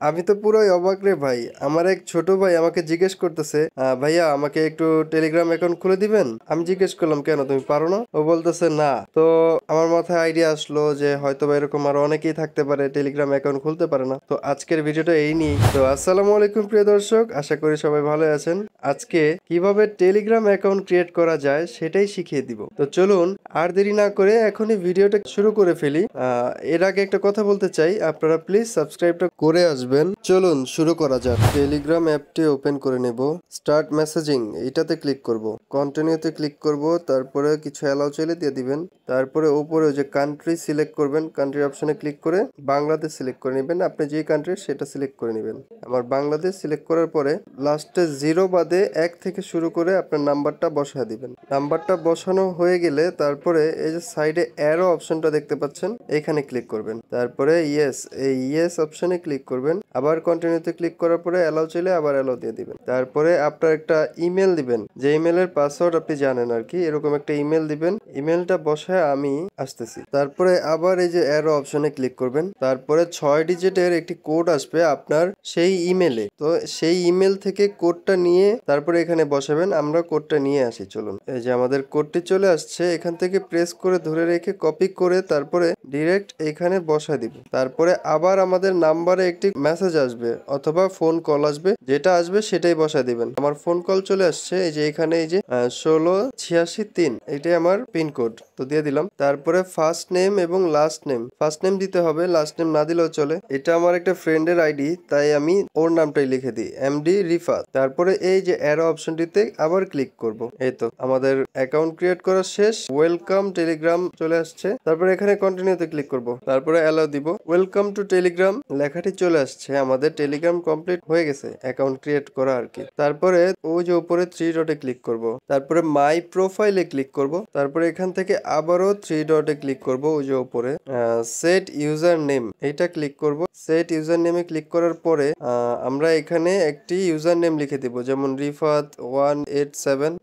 আমি তো পুরোই অবাক রে ভাই। আমার এক ছোট ভাই আমাকে জিজ্ঞেস করতেছে, ভাইয়া আমাকে একটু টেলিগ্রাম অ্যাকাউন্ট খুলে দিবেন?" আমি জিজ্ঞেস করলাম, "কেন, তুমি পারো না?" ও বলতেছে, "না।" তো আমার মাথায় আইডিয়া আসলো যে হয়তো বা এরকম আরো অনেকেই থাকতে পারে টেলিগ্রাম অ্যাকাউন্ট খুলতে পারে না। তো আজকের ভিডিওটা এই নিয়েই। তো আসসালামু আলাইকুম প্রিয় দর্শক, আশা করি সবাই ভালো আছেন। আজকে কিভাবে টেলিগ্রাম অ্যাকাউন্ট ক্রিয়েট করা যায় সেটাই শিখিয়ে দিব। তো চলুন আর দেরি না করে এখনই ভিডিওটা শুরু করে ফেলি। এর আগে একটা কথা বলতে চাই, আপনারা প্লিজ সাবস্ক্রাইবটা করে আসবেন। চলুন শুরু করা যাক। টেলিগ্রাম অ্যাপটি ওপেন করে নেব। স্টার্ট মেসেজিং এটাতে ক্লিক করব, কন্টিনিউতে ক্লিক করব, তারপরে কিছু অ্যালাউ চাইলে দিয়ে দিবেন। তারপরে উপরে যে কান্ট্রি সিলেক্ট করবেন, কান্ট্রি অপশনে ক্লিক করে বাংলাদেশ সিলেক্ট করে নেবেন। আপনি যে কান্ট্রি সেটা সিলেক্ট করে নেবেন। আমার বাংলাদেশ সিলেক্ট করার পরে লাস্টে 0 বাদে 1 থেকে শুরু করে আপনার নাম্বারটা বসায় দিবেন। নাম্বারটা বসানো হয়ে গেলে তারপরে এই যে সাইডে অ্যারো অপশনটা দেখতে পাচ্ছেন, এখানে ক্লিক করবেন। তারপরে এই ইয়েস অপশনে ক্লিক করবেন। আবার কন্টিনিউতে ক্লিক করার পরে অ্যালাউ চাইলে আবার অ্যালাউ দিয়ে দিবেন। তারপরে আপনার একটা ইমেল দিবেন, যে ইমেলের পাসওয়ার্ড আপনি জানেন আর কি, এরকম একটা ইমেল দিবেন। ইমেলটা বসায় আমি আসতেছি। তারপরে আবার এই যে অ্যারো অপশনে ক্লিক করবেন। তারপরে 6 ডিজিটের একটি কোড আসবে আপনার সেই ইমেলে। তো সেই ইমেল থেকে কোডটা নিয়ে তারপরে এখানে বসাবেন। আমরা কোডটা নিয়ে আসি, চলুন। এই যে আমাদের কোডটি চলে আসছে, এখান থেকে প্রেস করে ধরে রেখে কপি করে তারপরে ডিরেক্ট এখানে বসা দিব। তারপরে আবার আমাদের নাম্বারে একটি মেসেজ আসবে অথবা ফোন কল আসবে, যেটা আসবে সেটাই বসা দিবেন। আমার ফোন কল চলে আসছে, এই যে এখানে এই যে 1686 3, এটাই আমার পিনকোড, তো দিয়ে দিলাম। তারপরে ফার্স্ট নেম এবং লাস্ট নেম, ফার্স্ট নেম দিতে হবে, লাস্ট নেম না দিলেও চলে। এটা আমার একটা ফ্রেন্ডের আইডি, তাই আমি ওর নামটাই লিখে দিই, এমডি রিফাত। তারপরে এই যে অ্যারো অপশনটিতে আবার ক্লিক করব। এই তো আমাদের অ্যাকাউন্ট ক্রিয়েট করা শেষ। ওয়েলকাম টেলিগ্রাম চলে আসছে। তারপরে এখানে কন্টিনিউতে ক্লিক করব, তারপরে অ্যালাউ দিব। ওয়েলকাম টু টেলিগ্রাম লেখাটি চলে আসছে। আমাদের টেলিগ্রাম কমপ্লিট হয়ে গেছে, অ্যাকাউন্ট ক্রিয়েট করা আর কি। তারপরে ওই যে উপরে 3 ডটে ক্লিক করব, তারপরে মাই প্রোফাইলে ক্লিক করব। তারপরে এখান থেকে আবারও 3 ডটে ক্লিক করব, ওই যে উপরে সেট ইউজার নেম এইটা ক্লিক করব। সেট ইউজার নেমে ক্লিক করার পরে আমরা এখানে একটি ইউজার নেম লিখে দিব, যেমন রিফাত 187।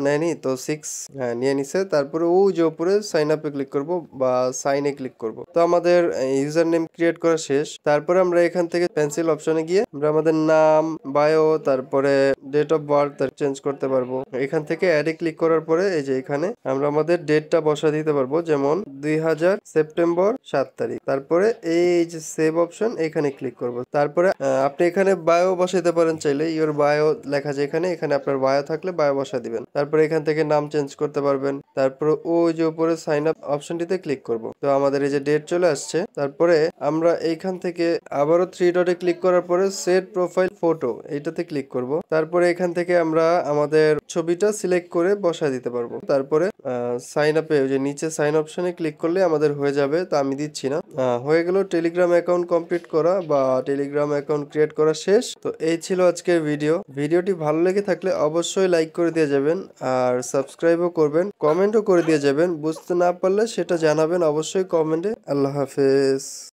নেয়নি তো 6, হ্যাঁ নিয়ে নিছে। তারপরে ও যে উপরে সাইন আপে ক্লিক করব বা সাইনে ক্লিক করব। তো আমাদের ইউজার নেম ক্রিয়েট করা শেষ। তারপরে আমরা এখান থেকে পেন্সিল অপশনে গিয়ে আমরা আমাদের নাম, বায়ো, তারপরে ডেট অফ বার্থ চেঞ্জ করতে পারবো। এখান থেকে অ্যাডে ক্লিক করার পরে এই যে এখানে আমরা আমাদের ডেটটা বসা দিতে পারবো, যেমন 2000 সেপ্টেম্বর 7 তারিখ। তারপরে এই যে সেভ অপশন, এখানে ক্লিক করব। তারপরে আপনি এখানে বায়ো বসাইতে পারেন চাইলে, ইওর বায়ো লেখা যেখানে, এখানে আপনার বায়ো থাকলে বায়ো বসা দিবেন। তারপরে এখান থেকে নাম চেঞ্জ করতে পারবেন। তারপরে ওই যে উপরে সাইন আপ অপশনটিতে ক্লিক করব। তো আমাদের এই যে ডেট চলে আসছে। তারপরে আমরা এইখান থেকে আবারও 3 ডটে ক্লিক করার পরে সেট প্রোফাইল ফটো এইটাতে ক্লিক করব। তারপরে এখান থেকে আমরা আমাদের ছবিটা সিলেক্ট করে বসায় দিতে পারবো। তারপরে সাইন আপে ওই যে নিচে সাইন অপশনে ক্লিক করলে আমাদের হয়ে যাবে, তো আমি দিচ্ছি না। হয়ে গেল টেলিগ্রাম অ্যাকাউন্ট কমপ্লিট করা বা টেলিগ্রাম অ্যাকাউন্ট ক্রিয়েট করা শেষ। তো এই ছিল আজকের ভিডিওটি ভালো লেগে থাকলে অবশ্যই লাইক করে দিয়ে যাবেন, আর সাবস্ক্রাইবও করবেন, কমেন্টও করে দিয়ে যাবেন। বুঝতে না পারলে সেটা জানাবেন অবশ্যই কমেন্টে। আল্লাহ হাফেজ।